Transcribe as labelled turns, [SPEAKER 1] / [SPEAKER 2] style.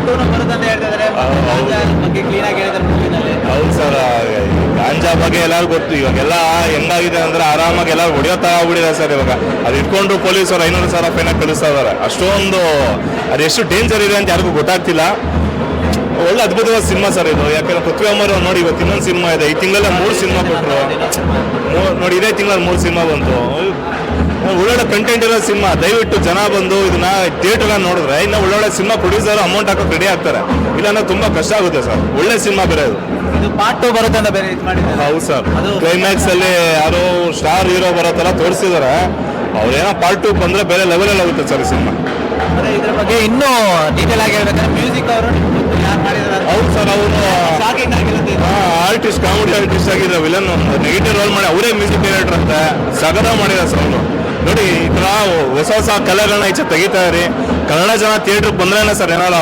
[SPEAKER 1] ಟೂನು ಬರುತ್ತೆ ಅಂತ ಹೇಳ್ತಿದ್ದಾರೆ. ಬಗ್ಗೆ ಕ್ಲೀನ್ ಆಗಿ ಹೇಳಿದ್ದಾರೆ ಮೂವಿನಲ್ಲಿ.
[SPEAKER 2] ಹೌದು ಸರ್, ಗಾಂಜಾ ಬಗ್ಗೆ ಎಲ್ಲರಿಗೂ ಗೊತ್ತು. ಇವಾಗೆಲ್ಲ ಹೆಂಗಾಗಿದೆ ಅಂದ್ರೆ ಆರಾಮಾಗಿ ಎಲ್ಲ ಹೊಡೆಯೋ ತಗೊಬಿಟ್ಟಿದೆ ಸರ್. ಇವಾಗ ಅದು ಇಟ್ಕೊಂಡು ಪೊಲೀಸರು 500,000 ಫೈನ್ ಕಳಿಸ್ತಾ ಇದಾರೆ. ಅಷ್ಟೊಂದು ಅದೆಷ್ಟು ಡೇಂಜರ್ ಇದೆ ಅಂತ ಯಾರಿಗೂ ಗೊತ್ತಾಗ್ತಿಲ್ಲ. ಒಳ್ಳೆ ಅದ್ಭುತವಾದ ಸಿನಿಮಾ ಸರ್ ಇದು. ಯಾಕಂದ್ರೆ ಪೃಥ್ವಿ ಅಮರ್ ನೋಡಿ, ಇವತ್ತು ಇನ್ನೊಂದು ಸಿನಿಮಾ ಇದೆ. ಈ ತಿಂಗಳಲ್ಲೇ 3 ಸಿನಿಮಾ ಕೊಟ್ಟರು ನೋಡಿ. ಇದೇ ತಿಂಗಳಲ್ಲಿ 3 ಸಿನಿಮಾ ಬಂತು. ಒಳ್ಳೊಳ್ಳೆ ಕಂಟೆಂಟ್ ಇರೋ ಸಿನಿಮಾ. ದಯವಿಟ್ಟು ಜನ ಬಂದು ಇದನ್ನ ಥಿಯೇಟರ್ ನೋಡಿದ್ರೆ ಇನ್ನು ಒಳ್ಳೊಳ್ಳೆ ಸಿನಿಮಾ ಪ್ರೊಡ್ಯೂಸರ್ ಅಮೌಂಟ್ ಹಾಕೋಕೆ ರೆಡಿ ಆಗ್ತಾರೆ. ಇಲ್ಲಾಂದ್ರೆ ತುಂಬಾ ಕಷ್ಟ ಆಗುತ್ತೆ ಸರ್. ಒಳ್ಳೆ ಸಿನಿಮಾ ಬೇರೆ
[SPEAKER 1] ಇದು ಪಾರ್ಟ್ 2 ಬರುತ್ತೆ ಅಂತ ಬೇರೆ ಇದು ಮಾಡಿದ್ದಾರೆ.
[SPEAKER 2] ಹೌದು ಸರ್, ಕ್ಲೈಮ್ಯಾಕ್ಸ್ ಅಲ್ಲಿ ಯಾರೋ ಸ್ಟಾರ್ ಹೀರೋ ಬರೋ ತರ ತೋರಿಸಿದಾರೆ. ಅವ್ರೇನೋ ಪಾರ್ಟ್ 2 ಬಂದ್ರೆ ಬೇರೆ ಲೆವೆಲ್ ಆಗುತ್ತೆ ಸರ್ ಈ ಸಿನಿಮಾ.
[SPEAKER 1] ಇದ್ರ ಬಗ್ಗೆ ಇನ್ನೂ ಡೀಟೇಲ್ ಆಗಿ ಹೇಳ್ಬೇಕಂದ್ರೆ ಮ್ಯೂಸಿಕ್ ಅವರು ಯಾರು ಮಾಡಿದಾರೆ.
[SPEAKER 2] ಹೌದು ಸರ್, ಅವರು ಆರ್ಟಿಸ್ಟ್, ಕಾಮಿಡಿ ಆರ್ಟಿಸ್ಟ್ ಆಗಿದ್ರೆ ವಿಲನ್ ನೆಗೆಟಿವ್ ರೋಲ್ ಮಾಡಿ ಅವರೇ ಮ್ಯೂಸಿಕ್ ಡೈರೆಕ್ಟರ್ ಅಂತ ಸಗದ ಮಾಡಿದ್ದಾರೆ ಸರ್ ಅವರು. ನೋಡಿ ಈ ತರ ಹೊಸ ಹೊಸ ಕಲೆಗಳನ್ನ ಈಚೆ ತೆಗಿತಾ ಇರಿ. ಕನ್ನಡ ಜನ ಥಿಯೇಟರ್ ಬಂದ್ರೇನೆ ಸರ್ ಏನಾದ್ರು